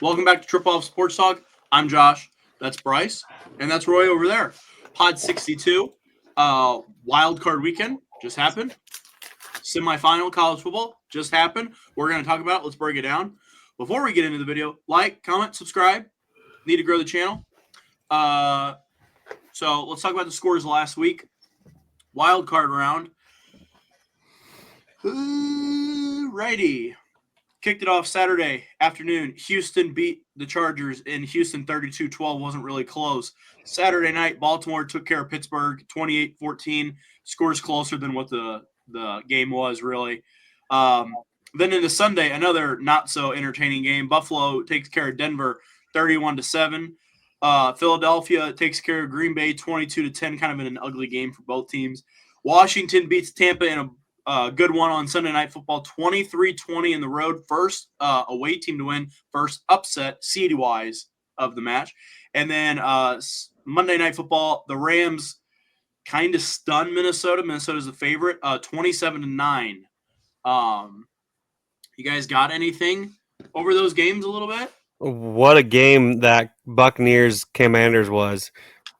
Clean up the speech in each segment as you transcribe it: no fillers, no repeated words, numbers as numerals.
Welcome back to Triple Off Sports Talk. I'm Josh. That's Bryce. And that's Roy over there. Pod 62. Wild card weekend just happened. Semifinal college football just happened. We're going to talk about it. Let's break it down. Before we get into the video, like, comment, subscribe. Need to grow the channel. So let's talk about the scores last week. Wild card round. Righty. Kicked it off Saturday afternoon. Houston beat the Chargers in Houston 32-12. Wasn't really close. Saturday night, Baltimore took care of Pittsburgh 28-14. Scores closer than what the game was, really. Then into Sunday, another not-so-entertaining game. Buffalo takes care of Denver 31-7. Philadelphia takes care of Green Bay 22-10, kind of in an ugly game for both teams. Washington beats Tampa in a good one on Sunday Night Football, 23-20 in the road. First away team to win, first upset seed-wise of the match. And then Monday Night Football, the Rams kind of stunned Minnesota. Minnesota's the favorite, 27-9. You guys got anything over those games a little bit? What a game that Buccaneers Commanders was.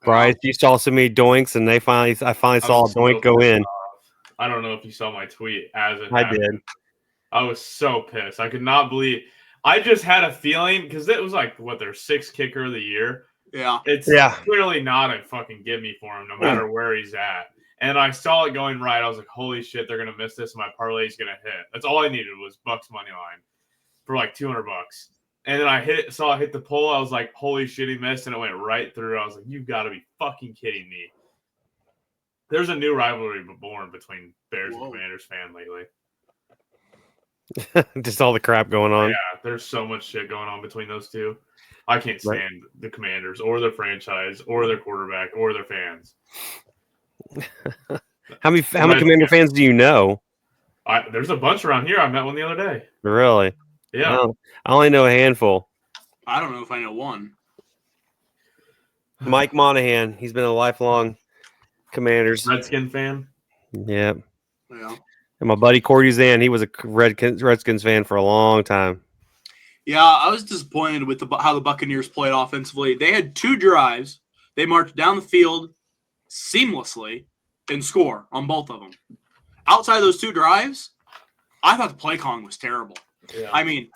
Bryce, you saw so many doinks, and I finally saw a doink go in. I don't know if you saw my tweet as it I happened. did. I was so pissed. I could not believe. I just had a feeling because it was like their sixth kicker of the year. Yeah. It's clearly not a fucking give me for him, no matter where he's at. And I saw it going right. I was like, holy shit, they're gonna miss this. And my parlay's gonna hit. That's all I needed was Bucks money line for like $200. And then I saw it hit the pole. I was like, holy shit, he missed, and it went right through. I was like, you've got to be fucking kidding me. There's a new rivalry born between Bears and Commanders fan lately. Just all the crap going on. Yeah, there's so much shit going on between those two. I can't stand the Commanders or their franchise or their quarterback or their fans. How many Commander fans do you know? There's a bunch around here. I met one the other day. Really? Yeah. I only know a handful. I don't know if I know one. Mike Monahan. He's been a lifelong Commanders. Redskin fan? Yeah. Yeah. And my buddy Cordy Zan, he was a Redskins fan for a long time. Yeah, I was disappointed with how the Buccaneers played offensively. They had 2 drives. They marched down the field seamlessly and score on both of them. Outside those 2 drives, I thought the play calling was terrible. Yeah. I mean,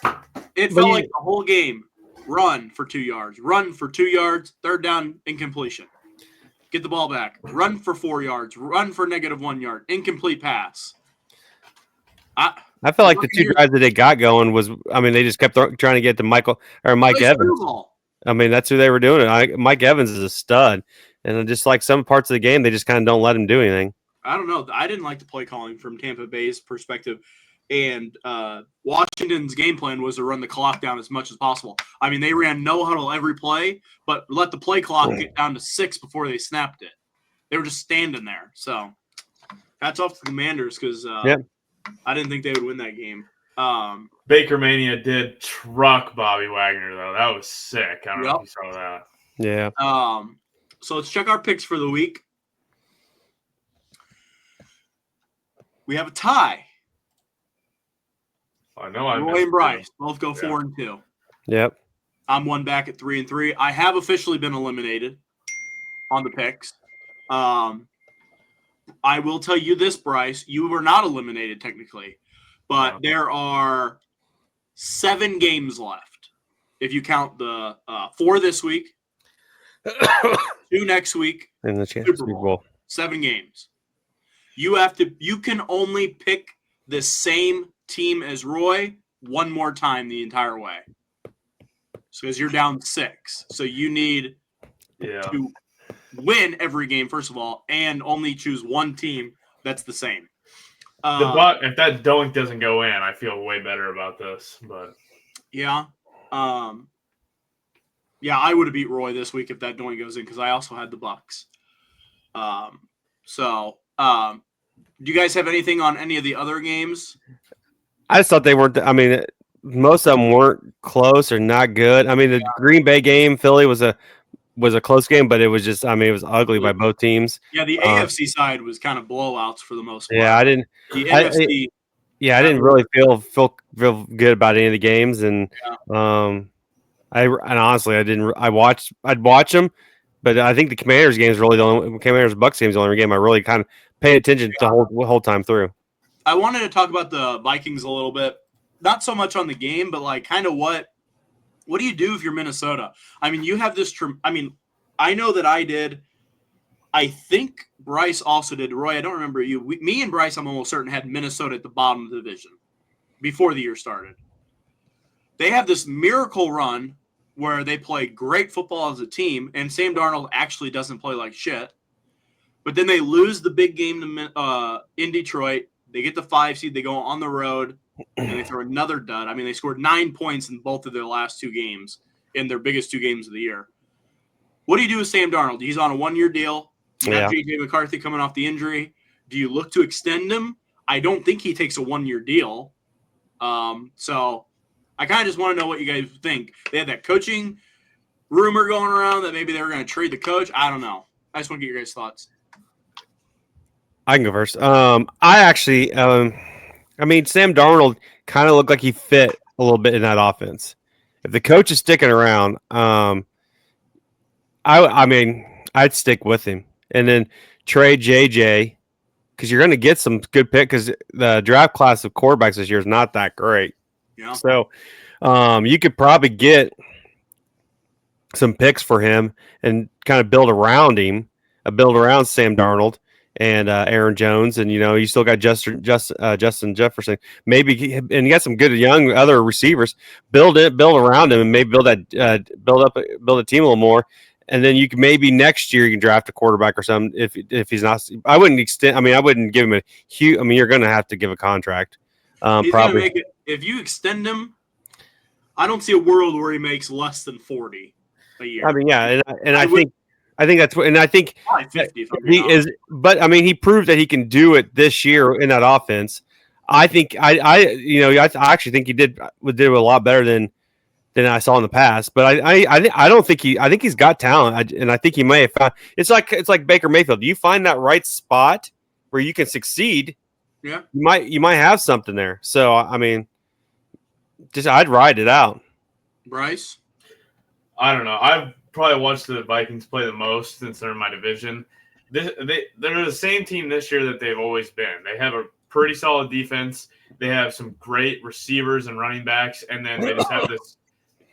it felt like the whole game, run for 2 yards, run for 2 yards, third down, incompletion. Get the ball back. Run for 4 yards. Run for -1 yard. Incomplete pass. I felt like the 2 drives that they got going was, they just kept trying to get to Mike Evans. I mean, that's who they were doing. Mike Evans is a stud. And just like some parts of the game, they just kind of don't let him do anything. I don't know. I didn't like the play calling from Tampa Bay's perspective. And Washington's game plan was to run the clock down as much as possible. I mean, they ran no huddle every play, but let the play clock get down to 6 before they snapped it. They were just standing there. So hats off to the Commanders because I didn't think they would win that game. Baker Mania did truck Bobby Wagner, though. That was sick. I don't know if you saw that. Yeah. So let's check our picks for the week. We have a tie. I know Roy and Bryce both go 4-2. Yep. I'm one back at 3-3. I have officially been eliminated on the picks. I will tell you this, Bryce. You were not eliminated technically, but there are 7 games left. If you count the 4 this week, 2 next week, and the Super Bowl. 7 games. You can only pick the same team as Roy one more time the entire way. So because you're down 6. So you need to win every game, first of all, and only choose one team that's the same. If that doink doesn't go in, I feel way better about this. But yeah. I would have beat Roy this week if that doink goes in because I also had the Bucks. Do you guys have anything on any of the other games? I just thought they weren't. Most of them weren't close or not good. The Green Bay game, Philly was a close game, but it was just. It was ugly by both teams. Yeah, the AFC side was kind of blowouts for the most part. Yeah, I didn't. The NFC. I didn't really feel good about any of the games, and And honestly, I'd watch them, but I think the Commanders game is really Commanders Bucks game is the only game I really kind of pay attention to the whole time through. I wanted to talk about the Vikings a little bit, not so much on the game, but like kind of what do you do if you're Minnesota? I mean, you have this. I know that I did. I think Bryce also did. Roy, I don't remember you. Me and Bryce, I'm almost certain, had Minnesota at the bottom of the division before the year started. They have this miracle run where they play great football as a team, and Sam Darnold actually doesn't play like shit. But then they lose the big game in Detroit. They get the 5 seed. They go on the road, and they throw another dud. I mean, they scored 9 points in both of their last 2 games, in their biggest 2 games of the year. What do you do with Sam Darnold? He's on a 1-year deal. You have J.J. McCarthy coming off the injury. Do you look to extend him? I don't think he takes a 1-year deal. So I kind of just want to know what you guys think. They had that coaching rumor going around that maybe they were going to trade the coach. I don't know. I just want to get your guys' thoughts. I can go first. I actually, I mean, Sam Darnold kind of looked like he fit a little bit in that offense. If the coach is sticking around, I mean, I'd stick with him and then trade JJ because you're going to get some good pick because the draft class of quarterbacks this year is not that great. Yeah. So you could probably get some picks for him and kind of build around him, build around Sam Darnold and Aaron Jones, and you still got Justin Jefferson. Maybe and you got some good young other receivers. Build around him, and maybe build a team a little more. And then you can maybe next year you can draft a quarterback or something. If he's not, I wouldn't extend. I mean, I wouldn't give him a huge. I mean, you're going to have to give a contract. He's probably make it, if you extend him. I don't see a world where he makes less than 40 a year. I mean, yeah, and I think that's what, and I think 50 he is. But I mean, he proved that he can do it this year in that offense. I think I actually think he did a lot better than I saw in the past. But I don't think I think he's got talent, and I think he may have found. It's like Baker Mayfield. You find that right spot where you can succeed. Yeah, you might have something there. So I mean, I'd ride it out. Bryce, I don't know. I've probably watched the Vikings play the most since they're in my division. They're the same team this year that they've always been. They have a pretty solid defense. They have some great receivers and running backs, and then they just have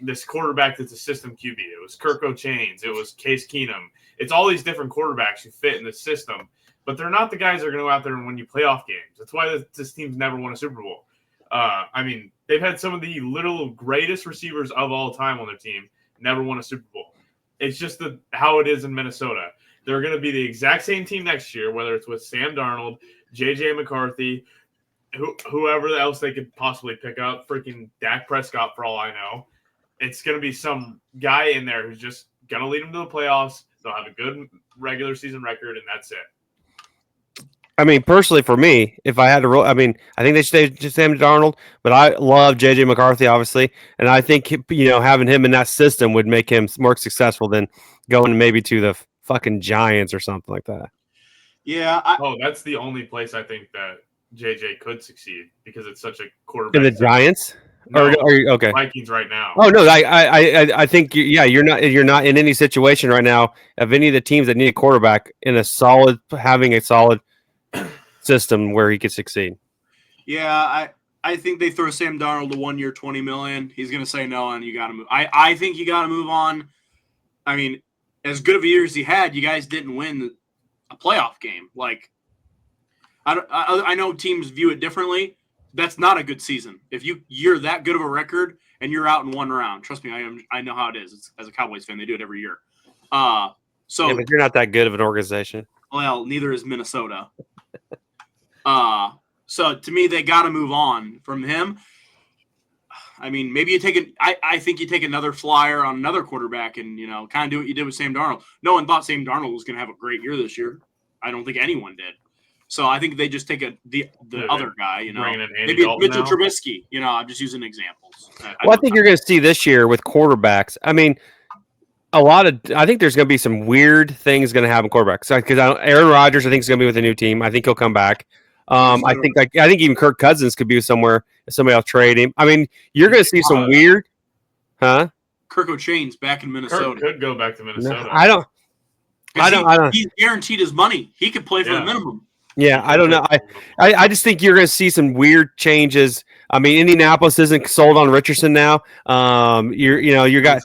this quarterback that's a system QB. It was Kirk O'Chains. It was Case Keenum. It's all these different quarterbacks who fit in the system, but they're not the guys that are going to go out there and win you playoff games. That's why this team's never won a Super Bowl. I mean, they've had some of the little greatest receivers of all time on their team, never won a Super Bowl. It's just how it is in Minnesota. They're going to be the exact same team next year, whether it's with Sam Darnold, J.J. McCarthy, whoever else they could possibly pick up, freaking Dak Prescott for all I know. It's going to be some guy in there who's just going to lead them to the playoffs. They'll have a good regular season record, and that's it. I mean, personally, for me, if I had to roll, I mean, I think they should just Sam Darnold, but I love J.J. McCarthy, obviously, and I think having him in that system would make him more successful than going maybe to the fucking Giants or something like that. Yeah. That's the only place I think that J.J. could succeed because it's such a quarterback. In the Giants? No, okay. Vikings right now. Oh no, I think you're not in any situation right now of any of the teams that need a quarterback having a solid system where he could succeed. Yeah, I think they throw Sam Darnold to 1 year, $20 million. He's going to say no, and you got to move. I think you got to move on. I mean, as good of a year as he had, you guys didn't win a playoff game. Like, I know teams view it differently. That's not a good season. If you're that good of a record and you're out in one round, trust me, I know how it is. As a Cowboys fan, they do it every year. But you're not that good of an organization. Well, neither is Minnesota. So to me, they got to move on from him. I mean, maybe I think you take another flyer on another quarterback and kind of do what you did with Sam Darnold. No one thought Sam Darnold was going to have a great year this year. I don't think anyone did. So I think they just take the other guy, maybe Mitchell Trubisky. I'm just using examples. I think you're going to see this year with quarterbacks. I mean, I think there's going to be some weird things going to happen quarterbacks. Because Aaron Rodgers, I think, is going to be with a new team. I think he'll come back. I think even Kirk Cousins could be somewhere. Somebody else trade him. I mean, you're going to see some weird, huh? Kirk O'Chain's back in Minnesota. Kirk could go back to Minnesota. No, I don't. He's guaranteed his money. He could play for the minimum. Yeah, I don't know. I just think you're going to see some weird changes. I mean, Indianapolis isn't sold on Richardson now. You got.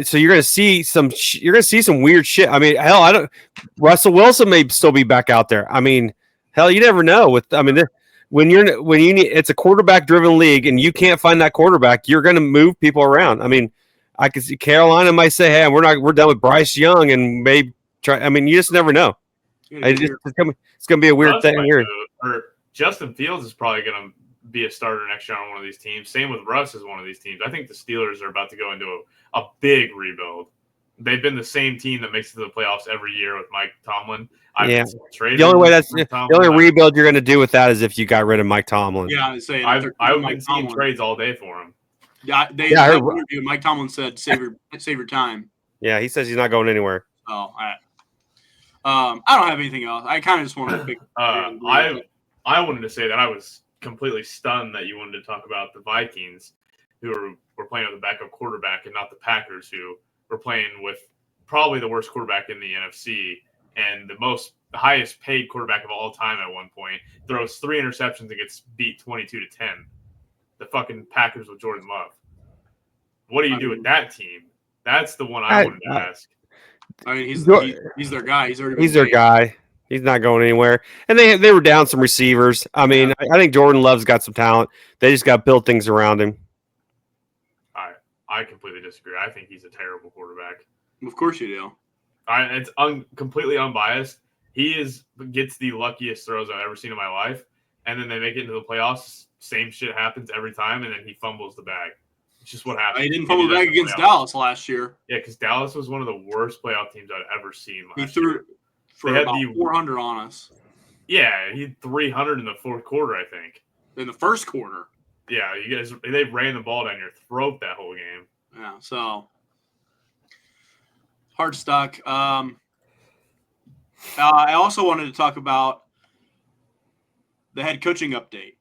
So you're going to see some weird shit. I mean, hell, Russell Wilson may still be back out there. I mean, hell, you never know. When you need, it's a quarterback driven league, and you can't find that quarterback, you're going to move people around. I mean, I could see Carolina might say, "Hey, we're done with Bryce Young," and maybe try. I mean, you just never know. It's going to be a weird thing here. Or Justin Fields is probably going to be a starter next year on one of these teams. Same with Russ as one of these teams. I think the Steelers are about to go into a big rebuild. They've been the same team that makes it to the playoffs every year with Mike Tomlin. The only way the only rebuild you're going to do with that is if you got rid of Mike Tomlin. Yeah, I've been seeing trades all day for him. Yeah, Mike Tomlin said save your time. Yeah, he says he's not going anywhere. Oh, I don't have anything else. I kind of just wanted to pick. I wanted to say that I was completely stunned that you wanted to talk about the Vikings, who were playing with a backup quarterback, and not the Packers, who were playing with probably the worst quarterback in the NFC and the highest paid quarterback of all time at one point. Throws 3 interceptions and gets beat 22-10. The fucking Packers with Jordan Love. What do you do with that team? That's the one I wanted to ask. I mean, he's their guy. He's their guy. He's not going anywhere. And they were down some receivers. I mean, I think Jordan Love's got some talent. They just got to build things around him. I completely disagree. I think he's a terrible quarterback. Of course you do. It's completely unbiased. He gets the luckiest throws I've ever seen in my life, and then they make it into the playoffs. Same shit happens every time, and then he fumbles the bag. It's just what happens. He didn't fumble the bag against Dallas last year. Yeah, because Dallas was one of the worst playoff teams I'd ever seen last year. He threw for about 400 on us. Yeah, he had 300 in the fourth quarter, I think. In the first quarter. Yeah, they ran the ball down your throat that whole game. Yeah, so hard stuck. I also wanted to talk about the head coaching update.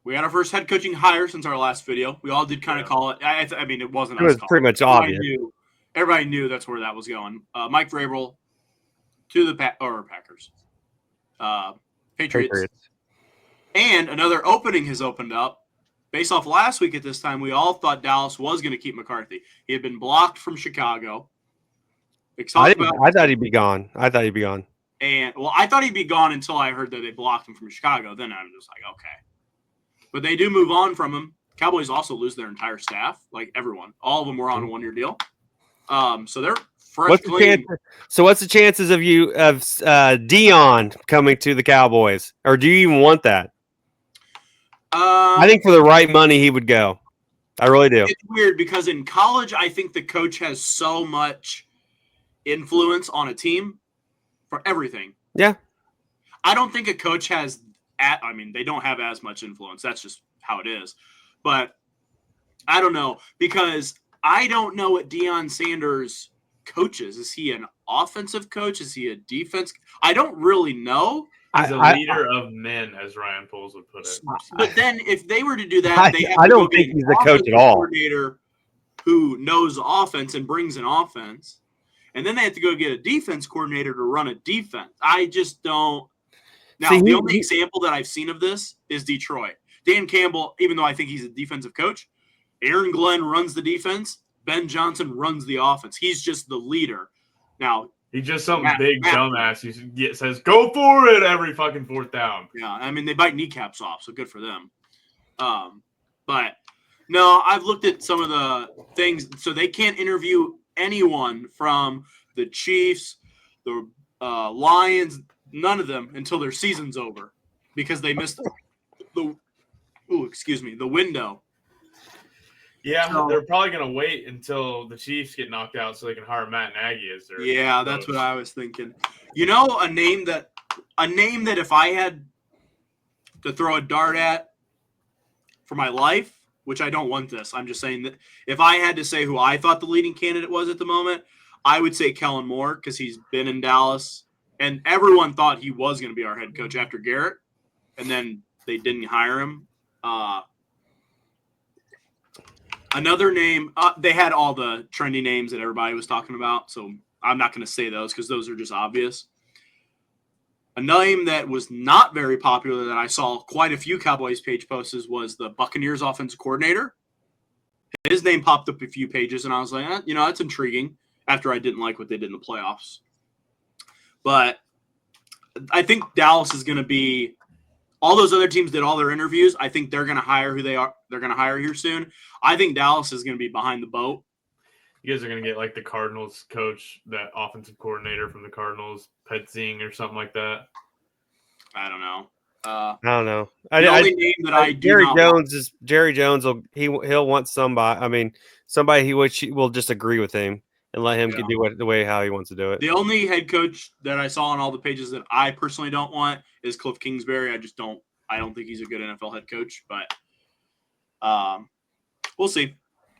We had our first head coaching hire since our last video. We all did kind of call it. I mean, it wasn't. It was pretty much obvious. Everybody knew that's where that was going. Mike Vrabel to the Packers, Patriots, and another opening has opened up. Based off last week at this time, we all thought Dallas was going to keep McCarthy. He had been blocked from Chicago. I thought he'd be gone. And I thought he'd be gone until I heard that they blocked him from Chicago. Then I'm just like, okay. But they do move on from him. Cowboys also lose their entire staff, like everyone. All of them were on a 1-year deal. So they're fresh. What's the chances of Deion coming to the Cowboys? Or do you even want that? I think for the right money, he would go. I really do. It's weird because in college, I think the coach has so much influence on a team for everything. Yeah. I don't think a coach has they don't have as much influence. That's just how it is. But I don't know, because I don't know what Deion Sanders coaches. Is he an offensive coach? Is he a defense? I don't really know. He's a leader of men, as Ryan Poles would put it. But then if they were to do that, I don't think he's a coach at all. Coordinator who knows offense and brings an offense. And then they have to go get a defense coordinator to run a defense. I just don't. Now, the only example that I've seen of this is Detroit. Dan Campbell, even though I think he's a defensive coach, Aaron Glenn runs the defense. Ben Johnson runs the offense. He's just the leader. Now, he's just some big dumbass who says, go for it every fucking fourth down. Yeah, I mean, they bite kneecaps off, so good for them. But, no, I've looked at some of the things. So they can't interview anyone from the Chiefs, the Lions, none of them until their season's over because they missed the window. Yeah, so they're probably going to wait until the Chiefs get knocked out so they can hire Matt Nagy as their coach. That's what I was thinking. You know, a name that if I had to throw a dart at for my life, which I don't want this, I'm just saying that if I had to say who I thought the leading candidate was at the moment, I would say Kellen Moore because he's been in Dallas, and everyone thought he was going to be our head coach after Garrett, and then they didn't hire him. Another name, they had all the trendy names that everybody was talking about, so I'm not going to say those because those are just obvious. A name that was not very popular that I saw quite a few Cowboys page posts was the Buccaneers offensive coordinator. His name popped up a few pages, and I was like, that's intriguing after I didn't like what they did in the playoffs. But I think Dallas is going to be – all those other teams did all their interviews. I think they're going to hire who they're going to hire here soon. I think Dallas is going to be behind the boat. You guys are going to get like the Cardinals coach, that offensive coordinator from the Cardinals, Petzing or something like that. I don't know. I don't know. The only name that I do Jerry not Jones is Jerry Jones. He'll want somebody. I mean, somebody will just agree with him and let him do the way how he wants to do it. The only head coach that I saw on all the pages that I personally don't want is Cliff Kingsbury. I don't think he's a good NFL head coach, but we'll see.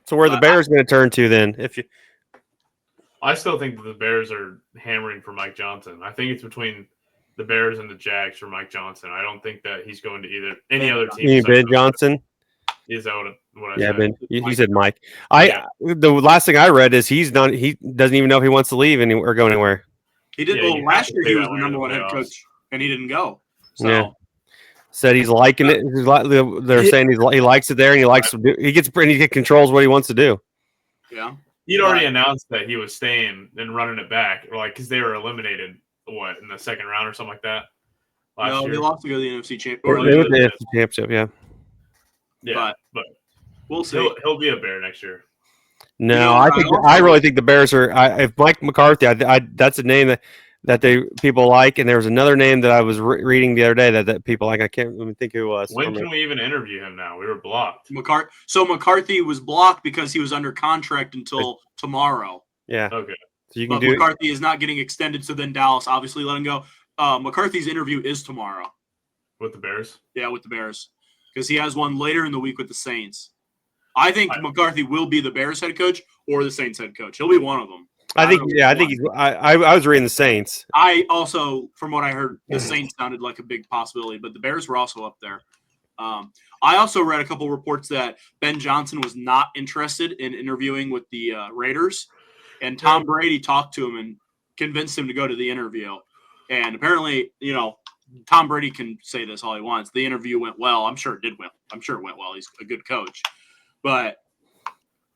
So where are the Bears going to turn to then? I still think that the Bears are hammering for Mike Johnson. I think it's between the Bears and the Jags for Mike Johnson. I don't think that he's going to any other team. You mean Ben Johnson? Is that what I said? Yeah, Ben. You said Mike. The last thing I read is he doesn't even know if he wants to leave or go anywhere. He did. Well, last year he was the number one head coach, and he didn't go. So. Yeah. Said he's liking it. They're saying he likes it there, and he controls what he wants to do. Yeah, he'd already announced that he was staying and running it back, because they were eliminated in the second round or something like that. No, they lost to go to the NFC Championship. They went to the NFC Championship, yeah. Yeah, but we'll see. He'll be a Bear next year. No, I really think the Bears are. If Mike McCarthy, that's a name that people like, and there was another name that I was reading the other day that people like. I can't even think who it was. When can we even interview him now? We were blocked. So McCarthy was blocked because he was under contract until tomorrow. Yeah. Okay. So but McCarthy is not getting extended, so then Dallas obviously let him go. McCarthy's interview is tomorrow. With the Bears? Yeah, with the Bears. Because he has one later in the week with the Saints. I think McCarthy will be the Bears head coach or the Saints head coach. He'll be one of them. I think he's. I was reading the Saints. I also, from what I heard, the Saints sounded like a big possibility, but the Bears were also up there. I also read a couple reports that Ben Johnson was not interested in interviewing with the Raiders, and Tom Brady talked to him and convinced him to go to the interview. And apparently, Tom Brady can say this all he wants. The interview went well. I'm sure it did well. I'm sure it went well. He's a good coach, but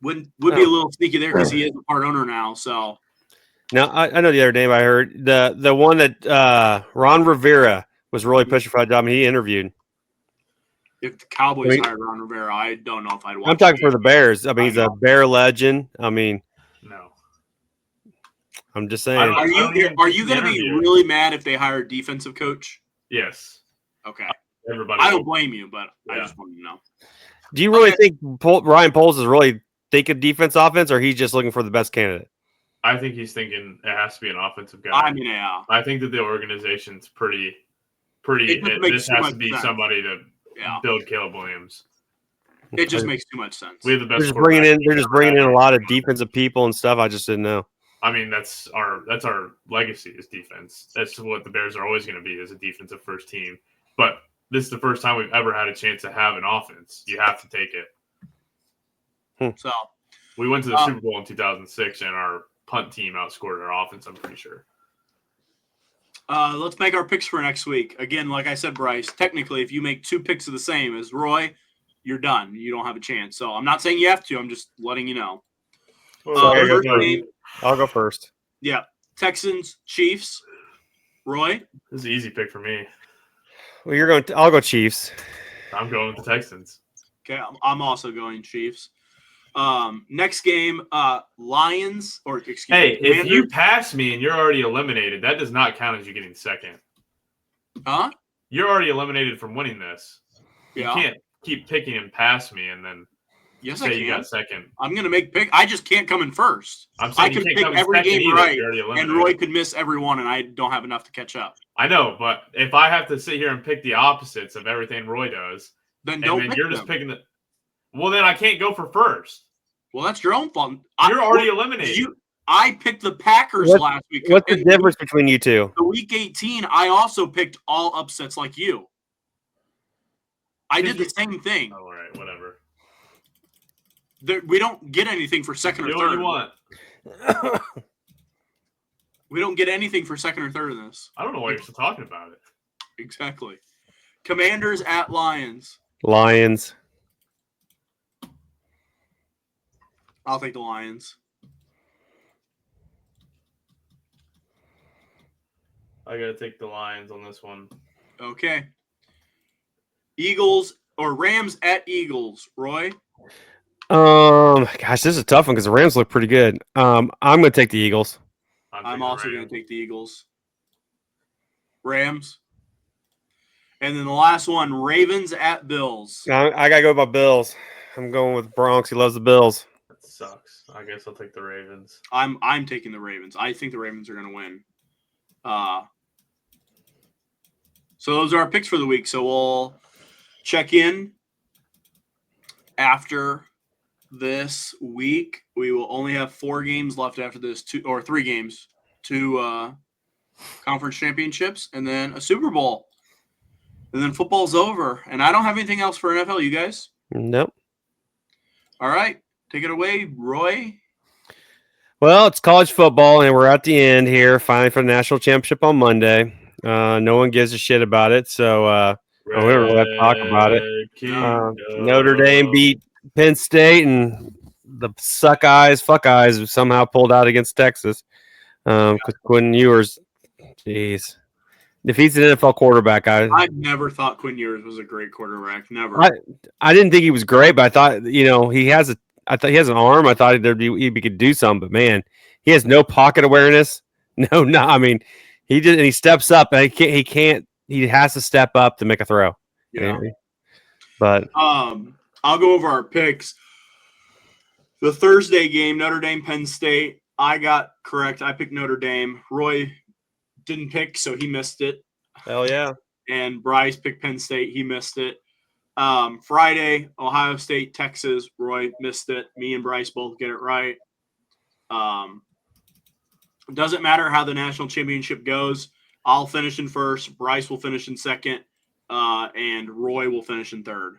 would be a little sneaky there because he is a part owner now. So now I know the other name I heard the one that Ron Rivera was really pushing for that job, and he interviewed. If the Cowboys hired Ron Rivera, I don't know if I'd watch. I'm talking for the Bears. I mean, he's a Bear legend. I mean, no. I'm just saying. Are you going to be really mad if they hire a defensive coach? Yes. Okay. Everybody. I don't blame you, but I just want to know. Do you really think Ryan Poles is really thinking defense, offense, or he's just looking for the best candidate? I think he's thinking it has to be an offensive guy. I mean, yeah. I think that the organization's pretty. This has to be somebody to build Caleb Williams. It just makes too much sense. We have the best. They're just bringing in a lot of defensive people and stuff. I just didn't know. I mean, that's our legacy is defense. That's what the Bears are always going to be, as a defensive first team. But this is the first time we've ever had a chance to have an offense. You have to take it. So we went to the Super Bowl in 2006, and our punt team outscored our offense, I'm pretty sure. Let's make our picks for next week. Again, like I said, Bryce, technically, if you make two picks of the same as Roy, you're done. You don't have a chance. So I'm not saying you have to. I'm just letting you know. I'll go first. Yeah. Texans, Chiefs. Roy? This is an easy pick for me. Well, I'll go Chiefs. I'm going with the Texans. Okay, I'm also going Chiefs. Next game, Lions, or excuse me. Hey, if you pass me and you're already eliminated, that does not count as you getting second. Huh? You're already eliminated from winning this. Yeah. You can't keep picking and pass me and then say you got second. I'm going to make pick. I just can't come in first. I can pick every game right, and Roy could miss every one, and I don't have enough to catch up. I know, but if I have to sit here and pick the opposites of everything Roy does, then you're just picking the. Well, then I can't go for first. Well, that's your own fault. You're already eliminated. I picked the Packers last week. What's the difference between you two? The week 18, I also picked all upsets like you. I did the same thing. All right, whatever. We don't get anything for second or Do third. what you want. We don't get anything for second or third in this. I don't know why you're still talking about it. Exactly. Commanders at Lions. Lions. I'll take the Lions. I gotta take the Lions on this one. Okay. Eagles or Rams at Eagles. Roy? Gosh, this is a tough one because the Rams look pretty good. I'm gonna take the Eagles. I'm also going to take the Eagles. Rams. And then the last one, Ravens at Bills. I gotta go by Bills. I'm going with Bronx. He loves the Bills. That sucks. I guess I'll take the Ravens. I'm taking the Ravens. I think the Ravens are going to win. So those are our picks for the week. So we'll check in after this week. We will only have 4 games left after this, 3 games, 2 conference championships, and then a Super Bowl. And then football's over. And I don't have anything else for NFL. You guys? Nope. All right. Take it away, Roy. Well, it's college football, and we're at the end here, finally for the national championship on Monday. No one gives a shit about it, so we don't really talk about it. Notre Dame beat Penn State, and the fuck eyes somehow pulled out against Texas. Because Quinn Ewers, jeez. If he's an NFL quarterback, I've never thought Quinn Ewers was a great quarterback. Never. I didn't think he was great, but I thought, I thought he has an arm. I thought he could do something, but man, he has no pocket awareness. No. I mean, he steps up, and he has to step up to make a throw. Yeah. But I'll go over our picks. The Thursday game, Notre Dame, Penn State. I got correct. I picked Notre Dame. Roy didn't pick, so he missed it. Hell yeah. And Bryce picked Penn State. He missed it. Friday, Ohio State, Texas. Roy missed it. Me and Bryce both get it right. Doesn't matter how the national championship goes. I'll finish in first. Bryce will finish in second. And Roy will finish in third.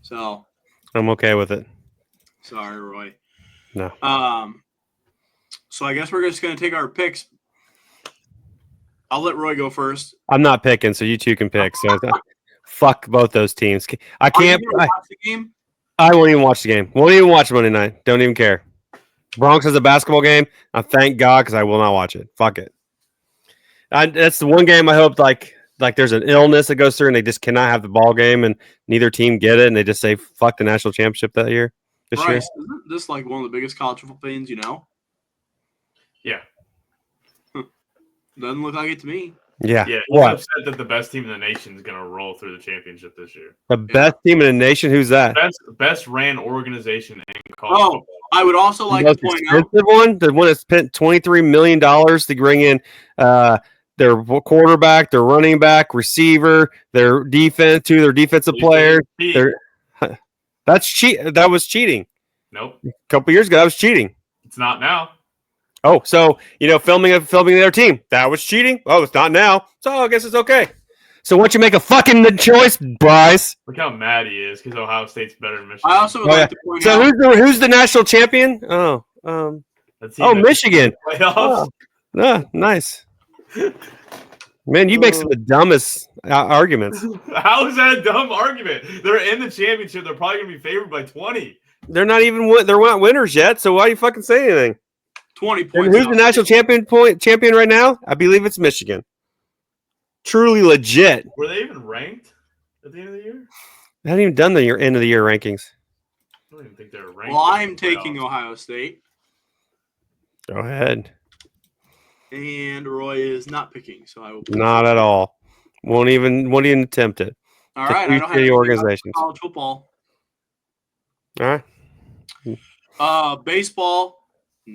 So I'm okay with it. Sorry, Roy. No. So I guess we're just going to take our picks. I'll let Roy go first. I'm not picking, so you two can pick. So fuck both those teams. I can't. Watch the game? I won't even watch the game. Won't even watch Monday night. Don't even care. Bronx has a basketball game. I thank God because I will not watch it. Fuck it. That's the one game I hope like there's an illness that goes through and they just cannot have the ball game and neither team get it and they just say fuck the national championship that year. Bryce, isn't this like one of the biggest college football fans you know? Yeah. Doesn't look like it to me. Yeah. Yeah. What? He's upset that the best team in the nation is going to roll through the championship this year. The best team in the nation? Who's that? Best ran organization in college football. I would also like to point out the one that spent $23 million to bring in their quarterback, their running back, receiver, their defense, their defensive player. That's cheat. That was cheating. Nope. A couple years ago, that was cheating. It's not now. Oh, so filming their team, that was cheating. Oh, it's not now. So I guess it's okay. So once you make a fucking choice, Bryce. Look how mad he is because Ohio State's better than Michigan. I also would like to point out. So who's the national champion? Michigan. Playoffs. Nice. Man, you make some of the dumbest arguments. How is that a dumb argument? They're in the championship. They're probably going to be favored by 20. They're not winners yet. So why do you fucking say anything? 20 points. And who's the national champion right now? I believe it's Michigan. Truly legit. Were they even ranked at the end of the year? They haven't even done the end of the year rankings. I don't even think they were ranked. Well, I'm taking Ohio State. Go ahead. And Roy is not picking, so I will. Not at all. Won't even attempt it. All right, I don't have any organizations. College football. All right. Baseball.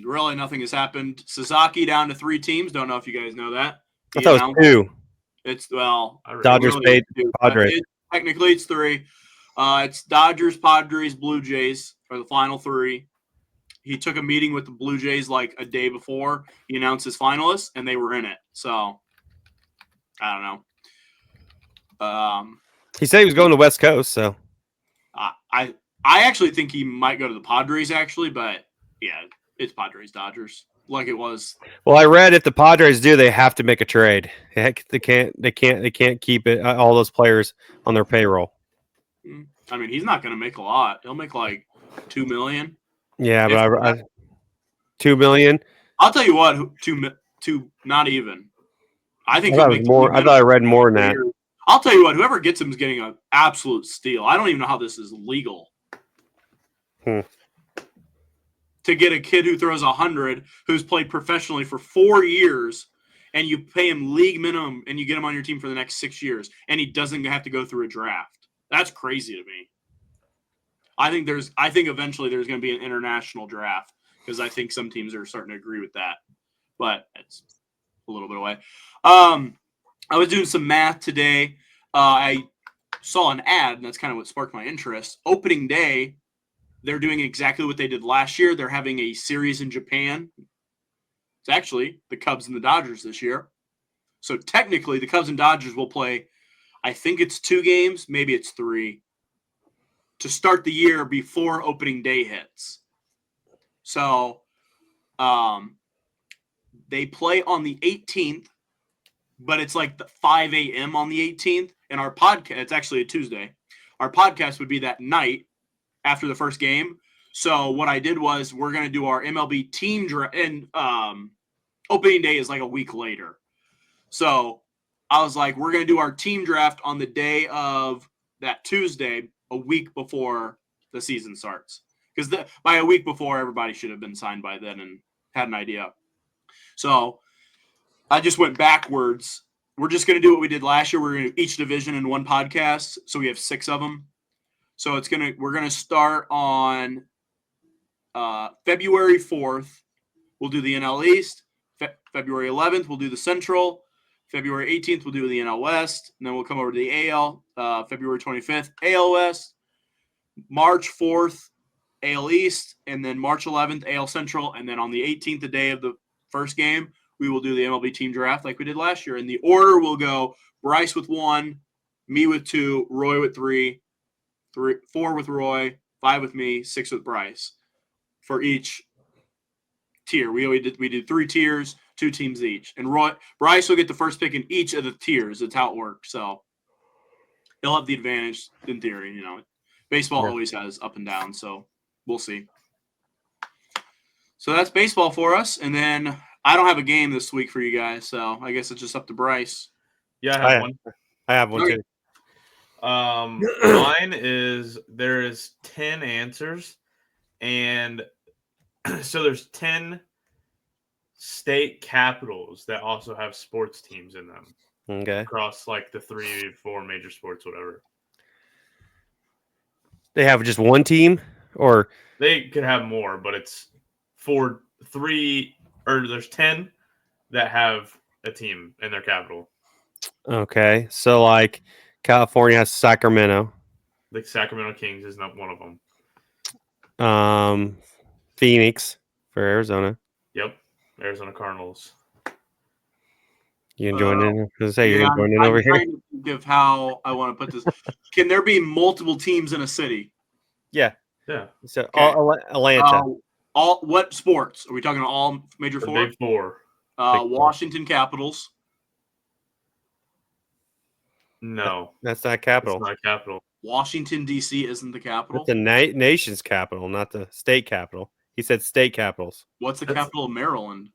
Really, nothing has happened. Sasaki down to 3 teams. Don't know if you guys know that. I thought it was 2. It's Dodgers, Padres. Technically, it's 3. It's Dodgers, Padres, Blue Jays are the final 3. He took a meeting with the Blue Jays like a day before he announced his finalists, and they were in it. So, I don't know. He said he was going to West Coast, so. I actually think he might go to the Padres, actually, but yeah, it's Padres Dodgers, like it was. Well, I read if the Padres do, they have to make a trade. Heck, they can't keep it all those players on their payroll. I mean, he's not going to make a lot. He'll make like $2 million. Yeah, but I $2 million. I'll tell you what, two, not even. I think I thought I read more than that. I'll tell you what, whoever gets him is getting an absolute steal. I don't even know how this is legal. To get a kid who throws 100, who's played professionally for 4 years, and you pay him league minimum, and you get him on your team for the next 6 years, and he doesn't have to go through a draft. That's crazy to me. I think eventually there's going to be an international draft because I think some teams are starting to agree with that, but it's a little bit away. I was doing some math today. I saw an ad, and that's kind of what sparked my interest. Opening day, they're doing exactly what they did last year. They're having a series in Japan. It's actually the Cubs and the Dodgers this year. So technically, the Cubs and Dodgers will play, I think it's 2 games, maybe it's 3, to start the year before opening day hits. So they play on the 18th, but it's like the 5 a.m. on the 18th. And our podcast, it's actually a Tuesday. Our podcast would be that night after the first game. So what I did was we're going to do our MLB team draft, and opening day is like a week later. So I was like, we're going to do our team draft on the day of that Tuesday, a week before the season starts. Because by a week before, everybody should have been signed by then and had an idea. So I just went backwards. We're just going to do what we did last year. We're going to do each division in one podcast. So we have 6 of them. So we're going to start on February 4th. We'll do the NL East. February 11th, we'll do the Central. February 18th, we'll do the NL West. And then we'll come over to the AL. February 25th, AL West. March 4th, AL East. And then March 11th, AL Central. And then on the 18th, the day of the first game, we will do the MLB team draft like we did last year. And the order will go Bryce with 1, me with 2, Roy with 3, 4 with Roy, 5 with me, 6 with Bryce for each tier. We did 3 tiers, 2 teams each. And Bryce will get the first pick in each of the tiers. That's how it works. So he'll have the advantage in theory. You know, baseball always has up and down. So we'll see. So that's baseball for us. And then I don't have a game this week for you guys. So I guess it's just up to Bryce. Yeah, I have one. I have one too. Mine is there is 10 answers, and so there's 10 state capitals that also have sports teams in them. Okay. Across like the 3-4 major sports, whatever. They have just one team, or they could have more, but it's there's 10 that have a team in their capital. Okay. So like California has Sacramento. The Sacramento Kings is not one of them. Phoenix for Arizona. Yep. Arizona Cardinals. You can join in. You're going to join in over here. I'm trying to think of how I want to put this. Can there be multiple teams in a city? Yeah. Yeah. So okay. Atlanta. All what sports? Are we talking all major the 4? Big 4. Washington Capitals. No. That's not capital. It's not capital. Washington, D.C. isn't the capital? That's the nation's capital, not the state capital. He said state capitals. What's the capital of Maryland?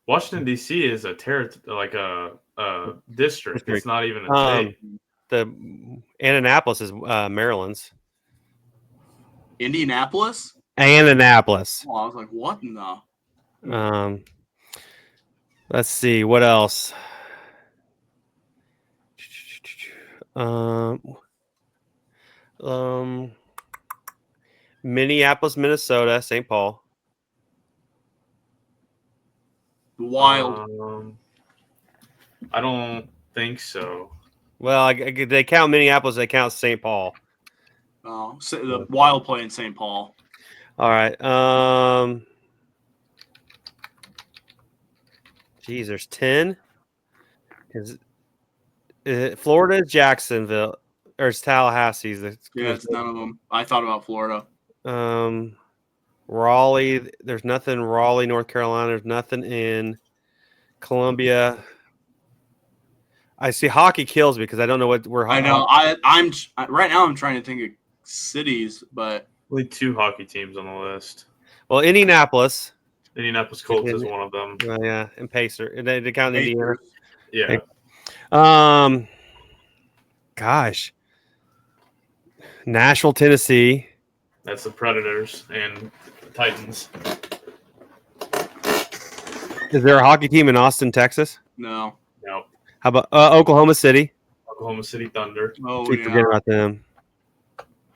Washington, D.C. is a district. It's not even a state. The Annapolis is Maryland's. Indianapolis? Annapolis. Oh, I was like, what in the? Let's see. What else? Minneapolis, Minnesota, St. Paul. Wild. I don't think so. Well, they count Minneapolis. They count St. Paul. Oh, so the Wild play in St. Paul. All right. Geez, there's 10. Florida, Jacksonville. or it's Tallahassee's. Yeah, it's none of them. I thought about Florida. Raleigh. There's nothing. Raleigh, North Carolina. There's nothing in Columbia. I see hockey kills me because I don't know where. I know. I'm right now. I'm trying to think of cities, but only 2 hockey teams on the list. Well, Indianapolis. Indianapolis Colts is one of them. Yeah, and Pacer. And they count Indiana. Yeah. Gosh. Nashville, Tennessee. That's the Predators and the Titans. Is there a hockey team in Austin, Texas? No. Nope. How about Oklahoma City? Oklahoma City Thunder. Oh, Keep forgetting about them.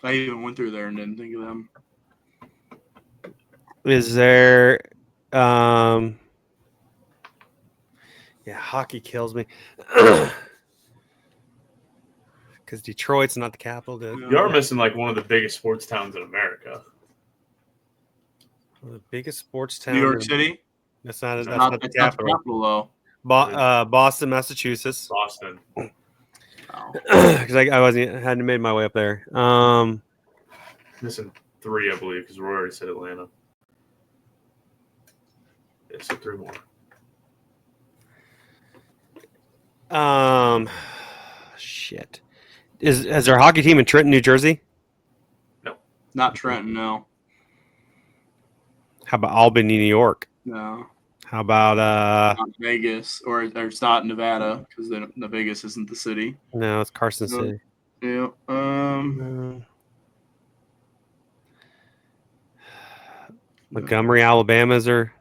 I even went through there and didn't think of them. Is there yeah, hockey kills me. Because Detroit's not the capital. You are missing like one of the biggest sports towns in America. Well, the biggest sports town. New York City? That's not the Not the capital. capital, though. Boston, Massachusetts. Boston. Because I hadn't made my way up there. Missing 3, I believe, because we already said Atlanta. Yeah, so 3 more. Shit. Is there a hockey team in Trenton, New Jersey? No. Not Trenton, no. How about Albany, New York? No. How about Not Vegas, or it's not Nevada, because the Vegas isn't the city. No, it's Carson No. City. Yeah. Montgomery, Alabama, is there?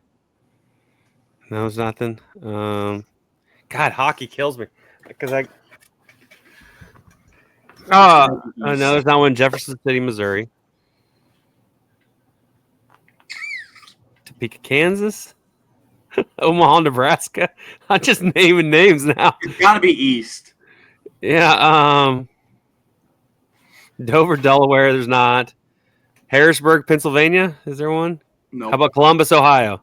No, it's nothing. God, hockey kills me because I no, there's not one in Jefferson City, Missouri. Topeka, Kansas. Omaha, Nebraska. I'm just naming names now. It's got to be East. Yeah. Dover, Delaware. There's not. Harrisburg, Pennsylvania. Is there one? No. How about Columbus, Ohio?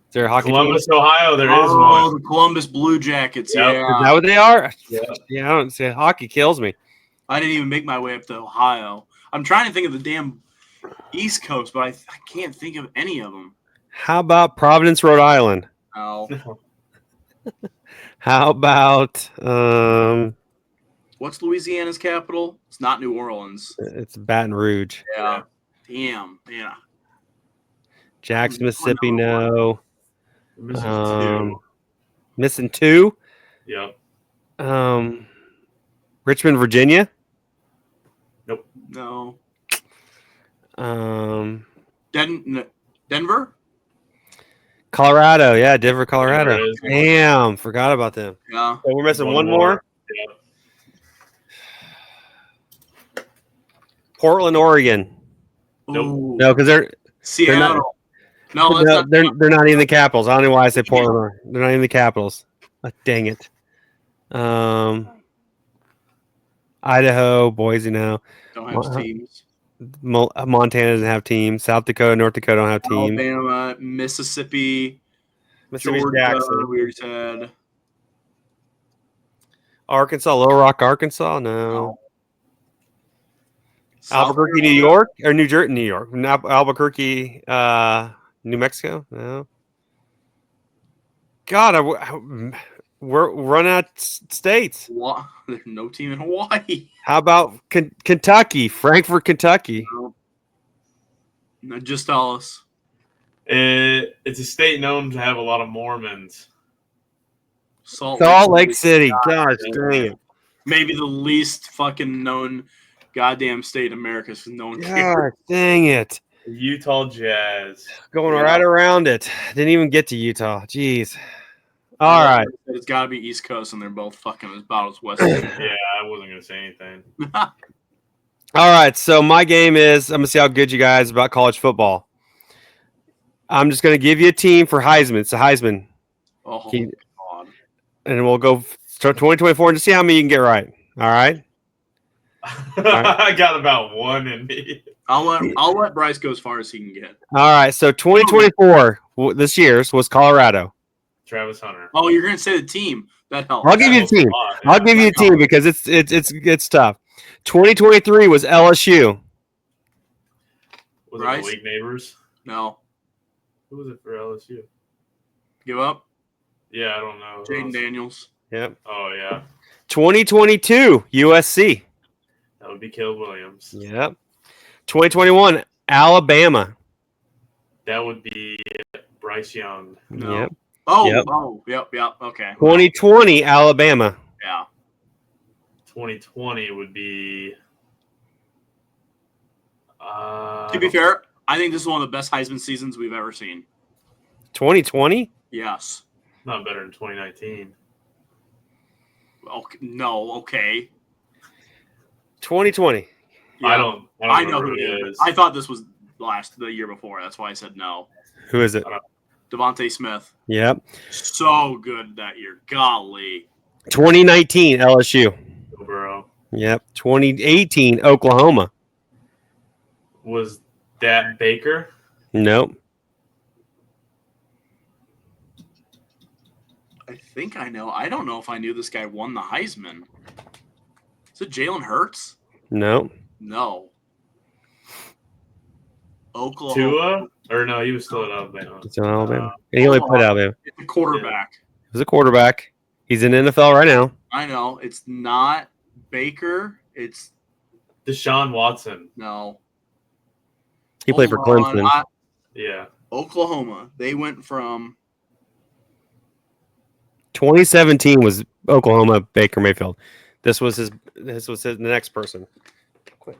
Is there a hockey Columbus, team? Ohio, there is Oh, one. the Columbus Blue Jackets. Yep. Yeah. Is that what they are? Yeah. I don't see. Hockey kills me. I didn't even make my way up to Ohio. I'm trying to think of the damn East Coast, but I can't think of any of them. How about Providence, Rhode Island? Oh. How about What's Louisiana's capital? It's not New Orleans. it's Baton Rouge. Yeah. Damn. Yeah. Jackson, Mississippi, no. Missing 2. Missing 2. Yep. Richmond, Virginia. No. Denver? Colorado, yeah, Denver, Colorado. Denver is. Damn, forgot about them. Yeah. So we're missing one more. Yep. Portland, Oregon. Nope. Ooh. No, because they're Seattle. No, that's no, not. they're not even the capitals. I don't know why I say Portland. They're not even the capitals. Dang it. Idaho, Boise now. Don't have teams. Montana doesn't have teams. South Dakota, North Dakota don't have teams. Alabama, Mississippi, Mississippi, Georgia, Jackson. we already said. Arkansas, Little Rock, Arkansas. No. South Albuquerque, New Carolina. York, or New Jersey, New York. Albuquerque, New Mexico. No. God, we're running out states. There's no team in Hawaii. How about Kentucky, Frankfort, Kentucky? No, just tell us. It's a state known to have a lot of Mormons. Salt Lake City. Gosh, dang it. Maybe the least fucking known goddamn state in America, because no one cares. God, dang it. The Utah Jazz. Going Yeah. right around it. Didn't even get to Utah. Jeez. All right. It's got to be East Coast, and they're both fucking as bad as West. Yeah, I wasn't going to say anything. All right. So my game is I'm going to see how good you guys about college football. I'm just going to give you a team for Heisman. It's a Heisman. Oh, Keep- God. And we'll go start 2024 and just see how many you can get right. All right. I got about 1 in me. I'll let Bryce go as far as he can get. All right. So 2024, this year's was Colorado. Travis Hunter. Oh, you're gonna say the team. That helps. I'll give you a team. I'll give you a team because it's tough. 2023 was LSU. Was it Bryce? the League Neighbors? No. Who was it for LSU? Give up. Yeah, I don't know. Who Jaden else? Daniels. Yep. Oh, yeah. 2022 USC. That would be Caleb Williams. Yep. 2021 Alabama. That would be Bryce Young. No. Yep. Oh, Yep. yep. Okay. 2020 Alabama. Yeah. 2020 would be. To be fair, I think this is one of the best Heisman seasons we've ever seen. 2020? Yes. Not better than 2019. Okay. No. Okay. 2020. Yeah. I know who it is. I thought this was the year before. That's why I said no. Who is it? Devontae Smith. Yep. So good that year. Golly. 2019 LSU. Joe Burrow. Yep. 2018 Oklahoma. Was that Baker? Nope. I think I know. I don't know if I knew this guy won the Heisman. Is it Jalen Hurts? Nope. No. Oklahoma. Tua? Or no, he was still at Alabama. It's in Alabama. He only played Alabama. It's a quarterback. He was a quarterback. He's in NFL right now. I know. It's not Baker. It's Deshaun Watson. no. He played for Hold on. Clemson. Yeah. Oklahoma. They went from 2017 was Oklahoma Baker Mayfield. This was his the next person.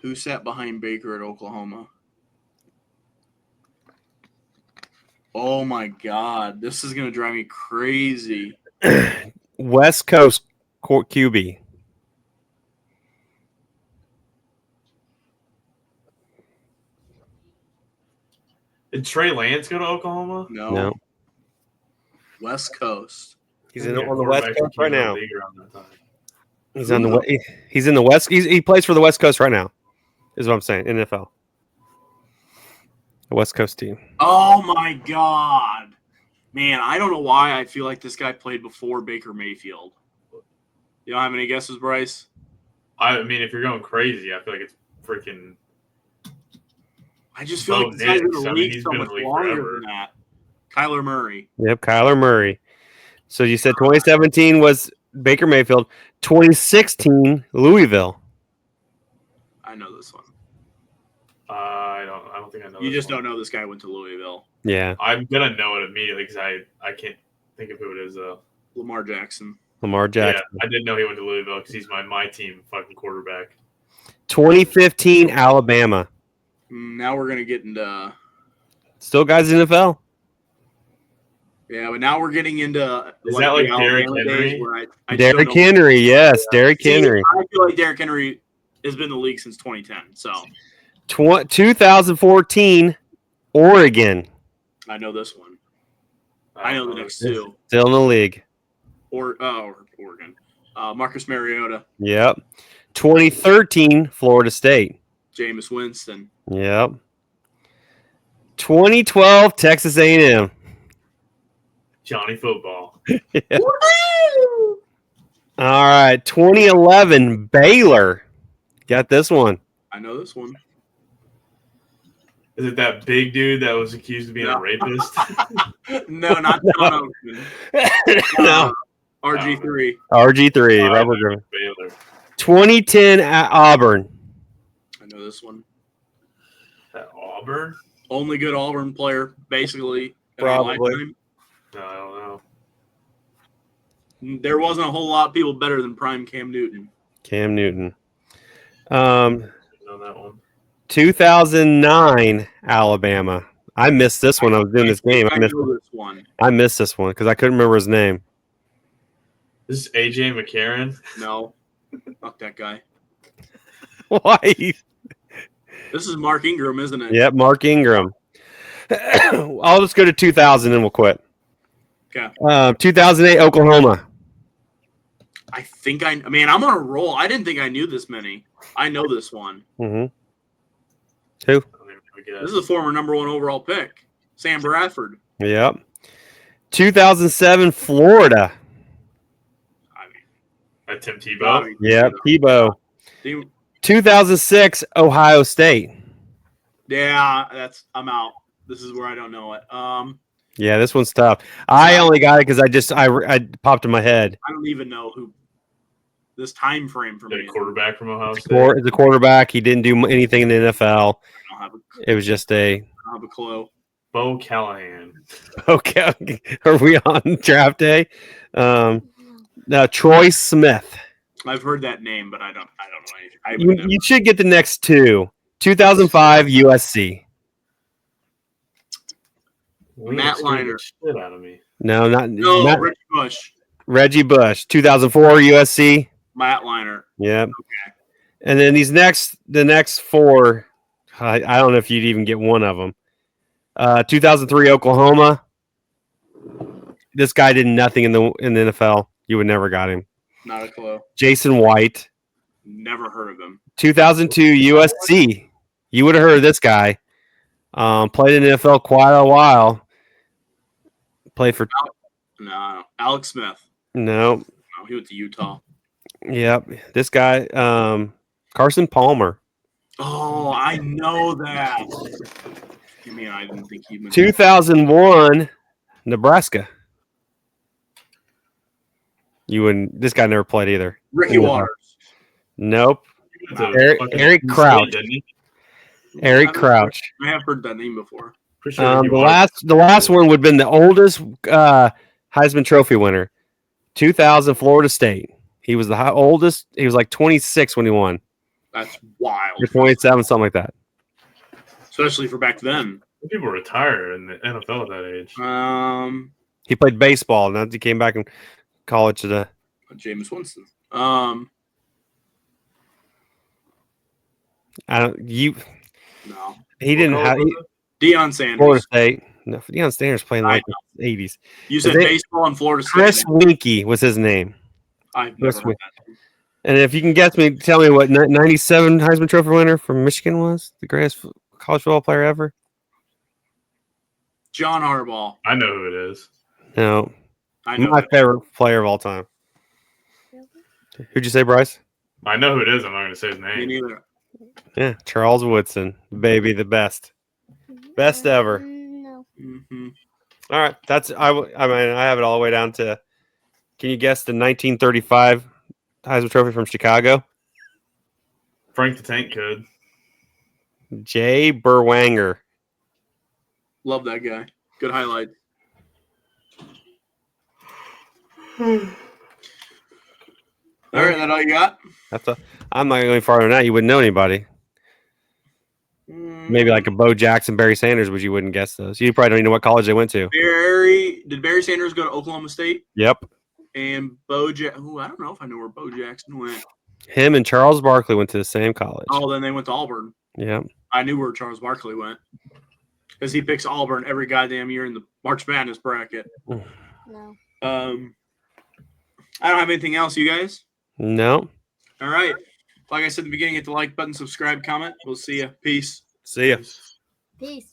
who sat behind Baker at Oklahoma? Oh my God. This is gonna drive me crazy. West Coast QB. Did Trey Lance go to Oklahoma? No. West Coast. He's Yeah, on the West quarterback Coast right became now. big around that time. He's on the he's in the West. He plays for the West Coast right now. Is what I'm saying. NFL. The West Coast team. Oh my God. Man, I don't know why I feel like this guy played before Baker Mayfield. You don't have any guesses, Bryce? I mean, if you're going crazy, I feel like it's freaking. I just feel like this guy's in the league he's so been in much the league longer forever. than that. Kyler Murray. Yep, Kyler Murray. So you said 2017 was Baker Mayfield. 2016 Louisville. I know this one. I don't think I know. You this just one. don't know this guy went to Louisville. Yeah, I'm gonna know it immediately because I can't think of who it is though. Lamar Jackson. Lamar Jackson. Yeah, I didn't know he went to Louisville because he's my team fucking quarterback. 2015 Alabama. Now we're gonna get into Still guys in the NFL. but now we're getting into Is that like the Derrick Alabama days Henry? where I just Derrick don't know. Henry, yes, Derrick See, Henry. I feel like Derrick Henry has been in the league since 2010. So 2014 Oregon. I know this one. I know the next two. Still in the league. Or Oregon. Marcus Mariota, Yep. 2013 Florida State. Jameis Winston. Yep. 2012 Texas A&M. Johnny Football. All right. 2011 Baylor. Got this one. I know this one. Is it that big dude that was accused of being No. a rapist? No, not John Oakman. No. RG3. RG3. Robert Griffin. Baylor. 2010 at Auburn. I know this one. At Auburn? Only good Auburn player, basically. in our Probably. lifetime. No, I don't know. There wasn't a whole lot of people better than prime Cam Newton. Cam Newton. I don't know that one. 2009 Alabama. I missed this one. I was doing this game. I know this one. I missed this one because I couldn't remember his name. This is AJ McCarron. No. Fuck that guy. Why? This is Mark Ingram, isn't it? Yep, Mark Ingram. I'll just go to 2000 and we'll quit. Okay. 2008 Oklahoma. I think I'm on a roll. I didn't think I knew this many. I know this one. Mm-hmm. I don't even know who This is a former number 1 overall pick. Sam Bradford. Yep. 2007 Florida. I mean, Tim Tebow. Yep, Tebow. Dude, 2006 Ohio State. Yeah, I'm out. This is where I don't know it. Yeah, this one's tough. I only got it because I popped in my head. I don't even know who this time frame for me. The quarterback from Ohio State. The quarterback. He didn't do anything in the NFL. It was just I don't have a clue. Bo Callahan. Okay. Are we on draft day? Now Troy Smith. I've heard that name, but I don't know anything. You should get the next two. 2005 USC. Matt Liner. Shit out of me. No, Reggie Bush. Reggie Bush. 2004 USC. Matt Liner. Yep. Okay. And then the next four, I don't know if you'd even get one of them. 2003 Oklahoma. This guy did nothing in the NFL. You would never got him. Not a clue. Jason White. Never heard of him. 2002 USC. You would have heard of this guy. Played in the NFL quite a while. Played for No, Alex Smith. No. No, he went to Utah. Yep. This guy, Carson Palmer. Oh, I know that. I mean, I didn't think he went 2001 Nebraska. You wouldn't. This guy never played either. Ricky Waters. Nope. Eric Crouch. Eric Crouch. I have heard that name before. The last one would have been the oldest Heisman Trophy winner. 2000 Florida State. He was the oldest. He was like 26 when he won. That's wild. Or 27, something like that. Especially for back then. People retire in the NFL at that age. He played baseball, and then he came back in college to the Jameis Winston. No. He didn't have Deion Sanders. Florida State. No, Deion Sanders playing like the 80s. You said baseball in Florida State. Chris Winkie was his name. I've never heard that. And if you can guess me, tell me what 97 Heisman Trophy winner from Michigan was the greatest college football player ever. John Harbaugh. I know who it is. No, I know my favorite player of all time. Who'd you say, Bryce? I know who it is. I'm not going to say his Me name. neither. Yeah, Charles Woodson, baby, the best ever. No. Mm-hmm. All right, I mean, I have it all the way down to. Can you guess the 1935 Heisman Trophy from Chicago? Frank the Tank could. Jay Berwanger. Love that guy. Good highlight. All right, that all you got? I'm not going farther than that. You wouldn't know anybody. Maybe like a Bo Jackson, Barry Sanders, but you wouldn't guess those. You probably don't even know what college they went to. Did Barry Sanders go to Oklahoma State? Yep. And I don't know if I know where Bo Jackson went. Him and Charles Barkley went to the same college. Oh, then they went to Auburn. Yep. I knew where Charles Barkley went because he picks Auburn every goddamn year in the March Madness bracket. No. I don't have anything else, you guys. No. All right. Like I said at the beginning, hit the like button, subscribe, comment. We'll see you. Peace. See ya. Peace.